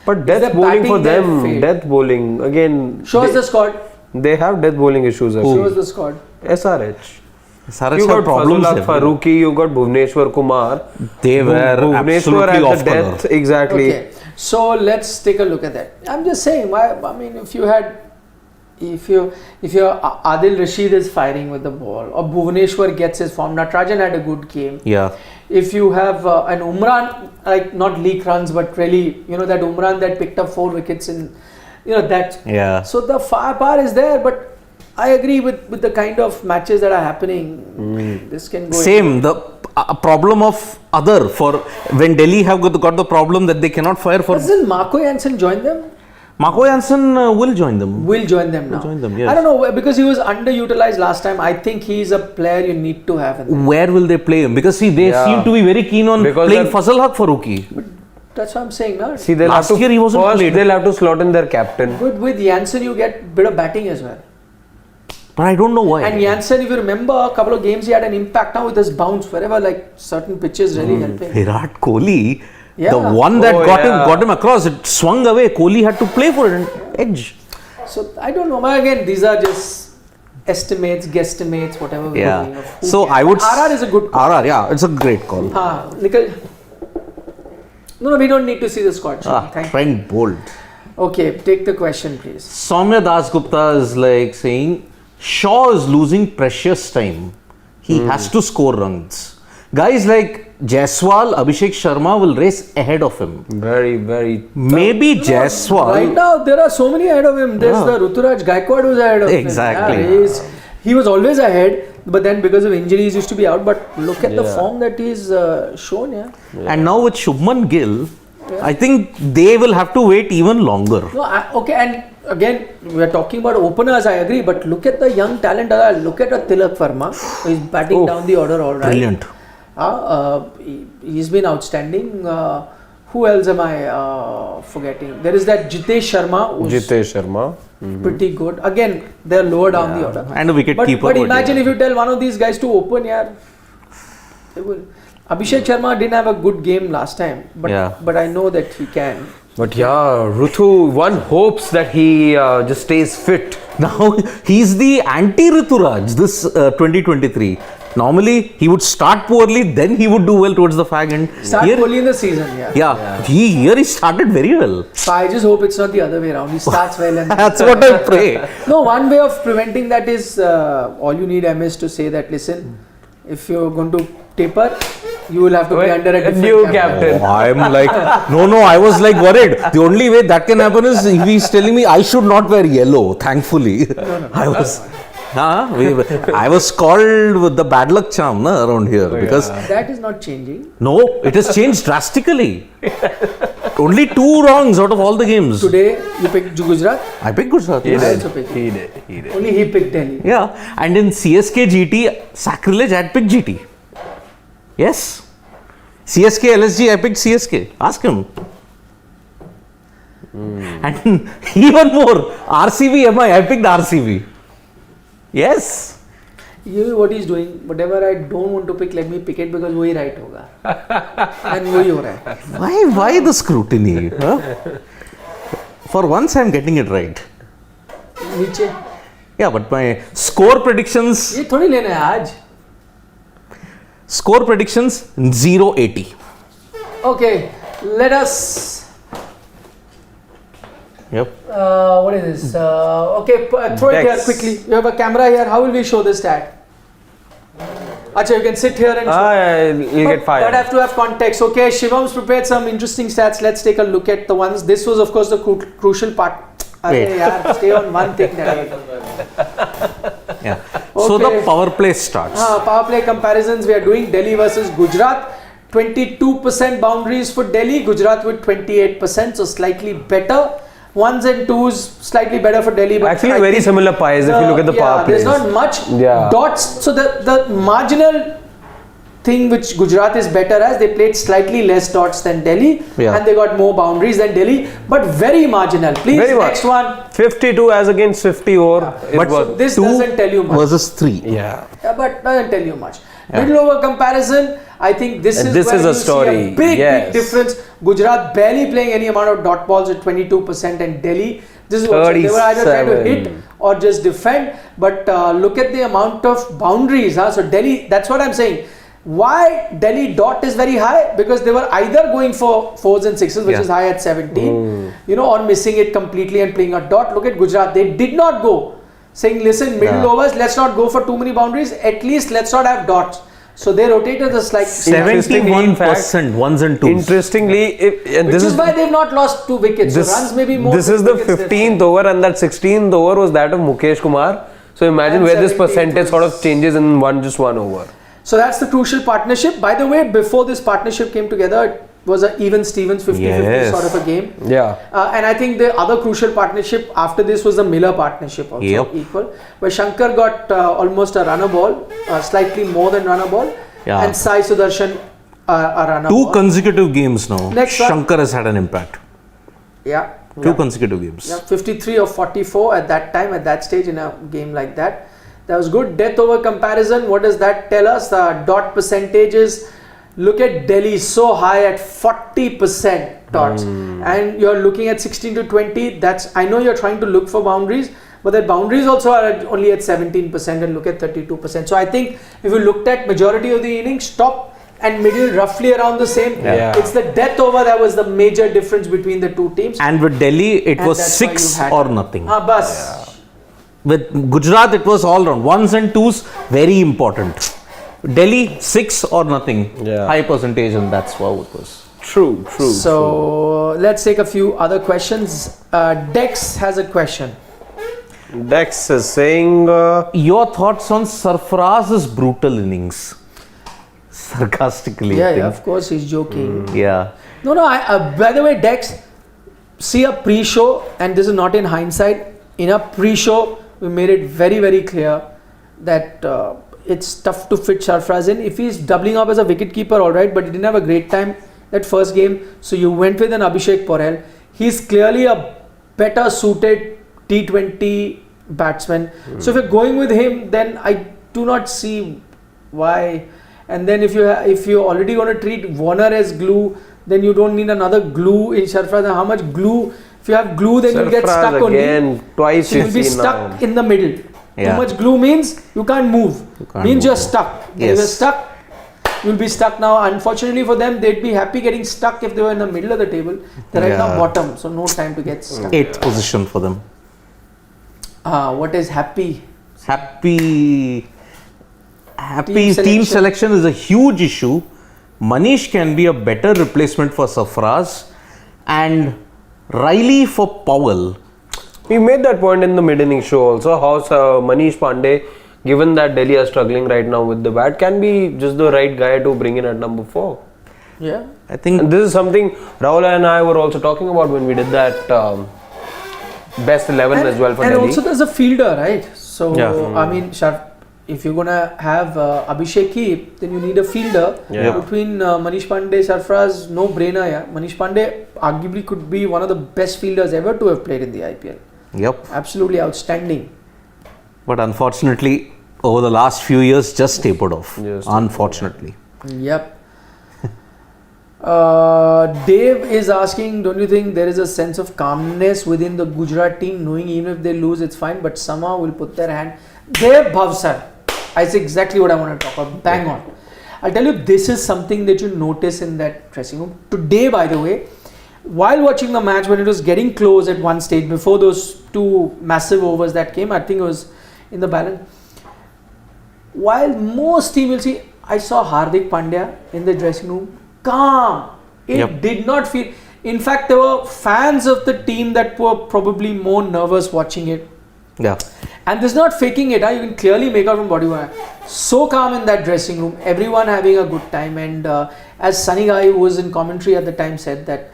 But death bowling for them, death bowling again. Show us the squad. They have death bowling issues. Show us the squad. SRH. You got problems. Farooqi, you got Bhuvneshwar Kumar. They were absolutely off death. Exactly. Okay. So let's take a look at that. I'm just saying, I mean, if your Adil Rashid is firing with the ball, or Bhuvneshwar gets his form, Natarajan had a good game. Yeah. If you have an Umran, like not leak runs, but really, that Umran that picked up 4 wickets in, that. Yeah. So the firepower is there, but I agree with the kind of matches that are happening. This can go. Same. The problem of other for when Delhi have got the problem that they cannot fire for. Doesn't Marco Jansen join them? Marco Jansen will join them. Will join them now. Join them, yes. I don't know, because he was underutilized last time. I think he's a player you need to have in there. Where will they play him? Because see, they seem to be very keen on playing Fazal Haq Farooqi. But that's what I'm saying now. See, they'll last year he wasn't played. They'll have to slot in their captain. Good, with Jansen you get a bit of batting as well. But I don't know why. And Jansen, if you remember, a couple of games he had an impact now with his bounce wherever, like certain pitches really help him. Virat Kohli, Yeah. the one that got him across, it swung away. Kohli had to play for it, edge. So I don't know. But again, these are just estimates, guesstimates, whatever we're doing. Yeah. Of who So can. I would. RR is a good call. RR, yeah, it's a great call. Nikhil. No, we don't need to see the squad. Thank you. Trent Bolt. Okay, take the question, please. Soumya Dasgupta is like saying, Shaw is losing precious time. He has to score runs. Guys like Jaiswal, Abhishek Sharma will race ahead of him. Very, very. Maybe Jaiswal. Right now, there are so many ahead of him. There's the Ruturaj Gaikwad who's ahead of Exactly. him. Yeah, he was always ahead, but then because of injuries used to be out. But look at the form that he's shown. Yeah. And now with Shubman Gill, I think they will have to wait even longer. No, okay, and again, we are talking about openers, I agree, but look at the young talent. Look at Tilak Verma, who is batting down the order all right. Brilliant. He's been outstanding. Who else am I forgetting? There is that Jitesh Sharma, who's pretty good. Again, they're lower down the order. And a wicket keeper. But imagine if you tell one of these guys to open, they will. Abhishek Sharma didn't have a good game last time, but I know that he can. But yeah, Ruthu, one hopes that he just stays fit. Now he's the anti-Rituraj this 2023. Normally he would start poorly, then he would do well towards the fag end. Start poorly in the season, He started very well. So I just hope it's not the other way around. He starts well and that's what I pray. No, one way of preventing that is all you need MS to say that listen, if you're going to taper, you will have to be under a new captain. Oh, I'm like, no, I was like worried. The only way that can happen is if he's telling me I should not wear yellow, thankfully. No. I was called with the bad luck charm around here because that is not changing. No, it has changed drastically. Only 2 wrongs out of all the games. Today you picked Gujarat. I picked Gujarat. He did. Only he picked Delhi. Yeah, and in CSK GT sacrilege, I picked GT. Yes. CSK LSG, I picked CSK. Ask him. And even more, RCB MI, I picked RCB. Yes. You know what he's doing? Whatever I don't want to pick, let me pick it because वही right होगा. And वही हो रहा है. Why the scrutiny? Huh? For once, I'm getting it right. नीचे. Yeah, but my score predictions. ये थोड़ी लेना है आज. Score predictions 0-80. Okay, let us. Yep. What is this? Okay, throw it here Dex. quickly. You have a camera here. How will we show this stat? Acha, you can sit here and show. You'll get fired. But have to have context. Okay, Shivam's prepared some interesting stats. Let's take a look at the ones. This was, of course, the crucial part. Wait. Yaar, stay on one thing. Yeah. So the Okay. power play starts. Power play comparisons we are doing. Delhi versus Gujarat. 22% boundaries for Delhi. Gujarat with 28%, so slightly better. Ones and twos slightly better for Delhi. But Actually, I very think similar pies if you look at the power plays. There's not much Yeah. dots. So the marginal thing which Gujarat is better as, they played slightly less dots than Delhi, Yeah. and they got more boundaries than Delhi, but very marginal. Please, Very much. next one. 52 as against 50 over. But So this 2 doesn't tell you much. versus 3. Yeah. Yeah, but doesn't tell you much. Middle over comparison, I think this And is this where is a you story. see a big Yes. difference. Gujarat barely playing any amount of dot balls at 22%, and Delhi, this is what they were either trying to 37. hit or just defend. But look at the amount of boundaries. So Delhi, that's what I'm saying. Why Delhi dot is very high? Because they were either going for 4s and 6s, which Yeah. is high at 17, or missing it completely and playing a dot. Look at Gujarat, they did not go. Saying, listen, middle Yeah. overs, let's not go for too many boundaries. At least let's not have dots. So they rotated the like 71% ones and twos. Interestingly, and which this is is why they've not lost 2 wickets. So runs may be more. This than is the wickets they've 15th over, and that 16th over was that of Mukesh Kumar. So imagine And where this 17th percentage sort was- of changes in just one over. So that's the crucial partnership. By the way, before this partnership came together, it was an even Stevens 50-50 Yes. sort of a game. Yeah. And I think the other crucial partnership after this was the Miller partnership also Yep. equal, where Shankar got almost a runner ball, slightly more than runner ball, Yeah. and Sai Sudarshan a runner 2 ball. consecutive games now. Next one. Shankar has had an impact. Yeah. 2 consecutive games. Yeah, 53 or 44 at that time, at that stage in a game like that. That was good. Death over comparison, what does that tell us? The dot percentages. Look at Delhi, so high at 40% dots. And you're looking at 16 to 20. That's, I know you're trying to look for boundaries, but that boundaries also are only at 17% and look at 32%. So I think if you looked at majority of the innings, top and middle roughly around the same. Yeah. It's the death over that was the major difference between the two teams. And with Delhi, it And was that's why 6 you had- or nothing. Bas. With Gujarat, it was all round. 1s and 2s, very important. Delhi, 6 or nothing. Yeah. High percentage, and that's how it was. True. So let's take a few other questions. Dex has a question. Dex is saying. Your thoughts on Sarfaraz's brutal innings? Sarcastically, I Yeah, think. of course he's joking. Yeah. No, by the way, Dex, see a pre-show, and this is not in hindsight. In a pre-show, we made it very, very clear that it's tough to fit Sarfaraz in. If he's doubling up as a wicketkeeper, all right, but he didn't have a great time that first game, so you went with an Abhishek Porel. He's clearly a better suited T20 batsman. So if you're going with him, then I do not see why. And then if you're already going to treat Warner as glue, then you don't need another glue in Sarfaraz. How much glue? If you have glue, then you'll get Sarfaraz stuck again, only. twice So you'll be you've seen stuck now. in the middle. Yeah. Too much glue means you can't move. can't Means move. you're stuck. If Yes. you're stuck, you'll be stuck now. Unfortunately for them, they'd be happy getting stuck if they were in the middle of the table. They're right now Yeah. bottom, so no time to get stuck. 8th position for them. What is happy? Happy Team team selection. selection is a huge issue. Manish can be a better replacement for Sarfaraz, and Riley for Powell. We made that point in the mid-inning show also. How Manish Pandey, given that Delhi are struggling right now with the bat, can be just the right guy to bring in at number 4. Yeah. I think And this is something Rahul and I were also talking about when we did that best 11 as well for and Delhi. also there's a fielder, right? So Yeah. I mean, if you're gonna have Abhishek keep, then you need a fielder. Yeah. Between Manish Pandey, Sarfaraz, no brainer. Yeah, Manish Pandey arguably could be one of the best fielders ever to have played in the IPL. Yep. Absolutely outstanding. But unfortunately, over the last few years, just tapered off. Just Unfortunately. Yep. Dave is asking, don't you think there is a sense of calmness within the Gujarat team, knowing even if they lose, it's fine, but somehow will put their hand. Dave Bhavsar, that's exactly what I want to talk about. Bang on. I'll tell you, this is something that you notice in that dressing room. Today, by the way, while watching the match, when it was getting close at one stage, before those two massive overs that came, I think it was in the balance. While most team will see, I saw Hardik Pandya in the dressing room, calm. It did not feel. In fact, there were fans of the team that were probably more nervous watching it. Yeah. And this is not faking it. You can clearly make out from body language. So calm in that dressing room. Everyone having a good time. And as Sunny Guy, who was in commentary at the time, said that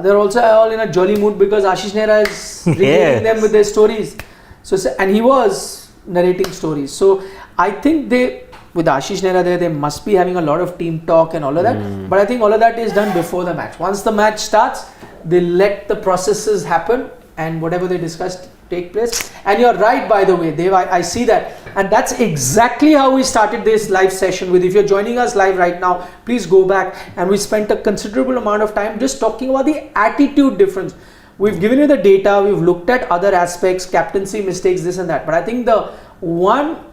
they're also all in a jolly mood because Ashish Nehra is regaling them with their stories. So, and he was narrating stories. So I think with Ashish Nehra there, they must be having a lot of team talk and all of that. But I think all of that is done before the match. Once the match starts, they let the processes happen and whatever they discussed take place. And you're right, by the way, Dev, I see that. And that's exactly how we started this live session with. If you're joining us live right now, please go back. And we spent a considerable amount of time just talking about the attitude difference. We've given you the data, we've looked at other aspects, captaincy mistakes, this and that. But I think the one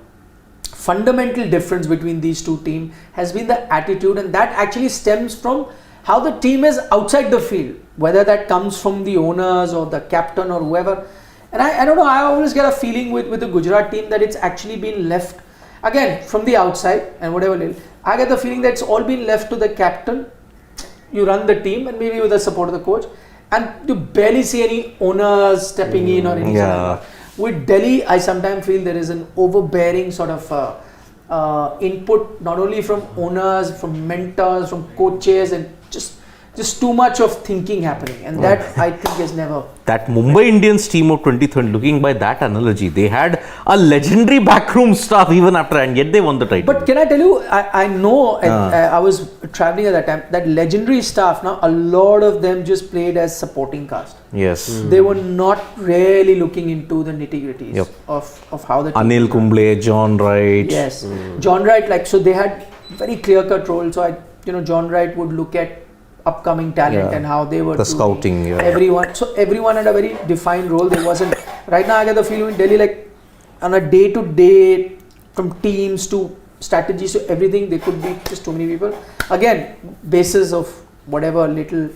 fundamental difference between these two teams has been the attitude, and that actually stems from how the team is outside the field, whether that comes from the owners or the captain or whoever. And I don't know, I always get a feeling with the Gujarat team that it's actually been left, again, from the outside and whatever. I get the feeling that it's all been left to the captain. You run the team and maybe with the support of the coach. And you barely see any owners stepping in or anything like that. With Delhi, I sometimes feel there is an overbearing sort of input, not only from owners, from mentors, from coaches, and just too much of thinking happening, and that I think is never. That Mumbai Indians team of 2013, looking by that analogy, they had a legendary backroom staff even after, and yet they won the title. But can I tell you, I know, I was traveling at that time, that legendary staff, now a lot of them just played as supporting cast. Yes. They were not really looking into the nitty-gritties of how the team Anil Kumble, John Wright. Yes. John Wright, so they had very clear-cut role. So John Wright would look at upcoming talent and how they were the scouting, everyone had a very defined role. There wasn't, right now I get the feeling in Delhi, like on a day-to-day, from teams to strategies to everything, there could be just too many people. Again, basis of whatever little,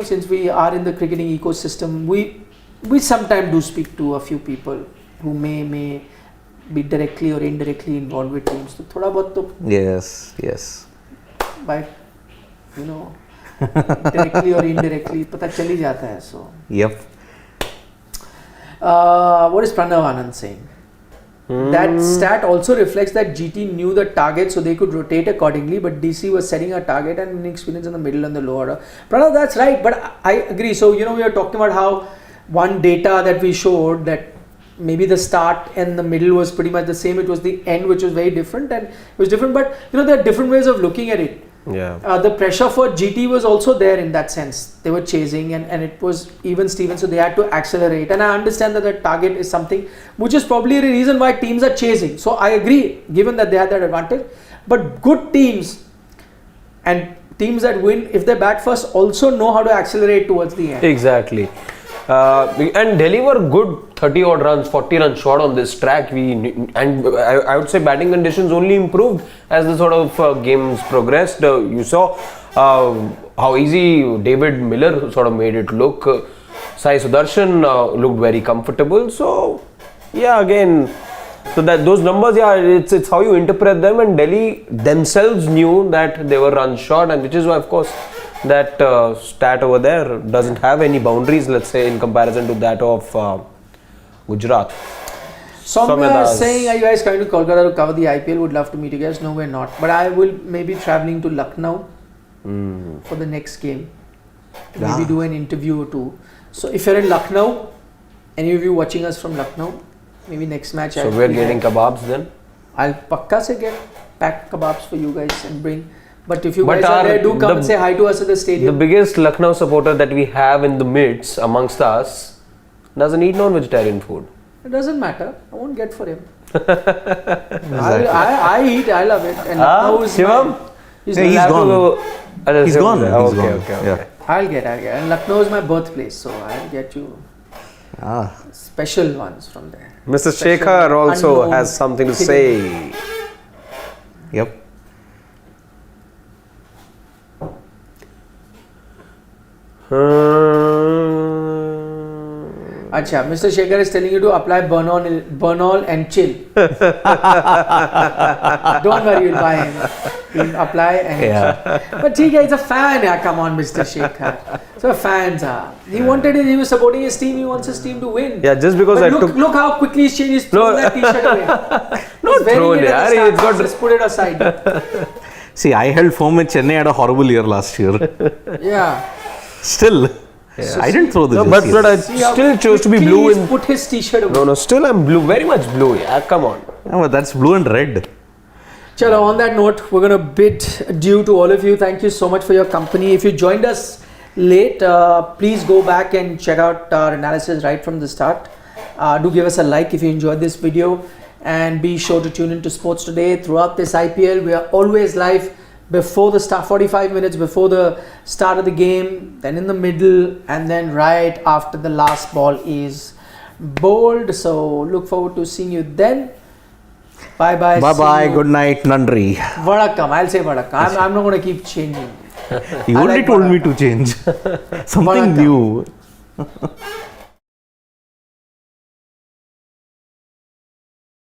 since we are in the cricketing ecosystem, we sometimes do speak to a few people who may be directly or indirectly involved with teams. So thoda bahut to yes by directly or indirectly pata chali jata hai. So what is Pranav Anand saying? That stat also reflects that GT knew the target, so they could rotate accordingly, but DC was setting a target and inexperience in the middle and the low order. Pranav, that's right, but I agree. So we are talking about how one data that we showed, that maybe the start and the middle was pretty much the same. It was the end which was very different, and it was different, but there are different ways of looking at it. The pressure for GT was also there in that sense. They were chasing and it was even Steven, so they had to accelerate. And I understand that the target is something which is probably the reason why teams are chasing. So I agree, given that they had that advantage. But good teams and teams that win, if they bat first, also know how to accelerate towards the end. Exactly. And Delhi were good 30 odd runs, 40 runs short on this track. I would say batting conditions only improved as the sort of games progressed. You saw how easy David Miller sort of made it look. Sai Sudarshan looked very comfortable. So again, so that those numbers, it's how you interpret them. And Delhi themselves knew that they were runs short, and which is why, of course, that stat over there doesn't have any boundaries, let's say, in comparison to that of Gujarat. Somewhere saying, are you guys coming to Kolkata to cover the IPL? Would love to meet you guys. No, we're not. But I will maybe traveling to Lucknow for the next game. Maybe do an interview or two. So if you're in Lucknow, any of you watching us from Lucknow, maybe next match. So we're getting kebabs then? I'll pakka se get packed kebabs for you guys and bring. But if you guys are there, do come and say hi to us at the stadium. The biggest Lucknow supporter that we have in the midst amongst us doesn't eat non-vegetarian food. It doesn't matter. I won't get for him. I eat. I love it. And Lucknow is Shivam? He's gone. He's gone. He's Okay, gone. okay. Yeah. I'll get. And Lucknow is my birthplace, so I'll get you Ah. special ones from there. Mr. Special Shankar also unknown has something to hidden. say. Yep. Acha, Mr. Shankar is telling you to apply Bernol and chill. Don't worry, you'll buy him. He'll apply and chill. But TK is a fan, yeah. Come on, Mr. Shankar. So fans are. He wanted it. He was supporting his team. He wants his team to win. Yeah, just because But I took. look how quickly he's changed. He's thrown that t-shirt away. Not thrown, yeah. it's got. Just put it aside. See, I held firm with Chennai had a horrible year last year. Yeah. Still, I didn't throw the No, jersey. but I See how still chose to be quickly blue he's in. put his t-shirt away. No, still I'm blue, very much blue. Yeah, come on. Yeah, but that's blue and red. Chalo, on that note, we're going to bid adieu to all of you. Thank you so much for your company. If you joined us late, please go back and check out our analysis right from the start. Do give us a like if you enjoyed this video, and be sure to tune into Sports Today throughout this IPL. We are always live before the start, 45 minutes before the start of the game, then in the middle, and then right after the last ball is bowled. So look forward to seeing you then. Bye bye. Bye bye. Good night. Nandri. Vadakkam. I'll say Vadakkam. I'm not going to keep changing. You I only like told me Vadakkam. to change something Vadakkam. new.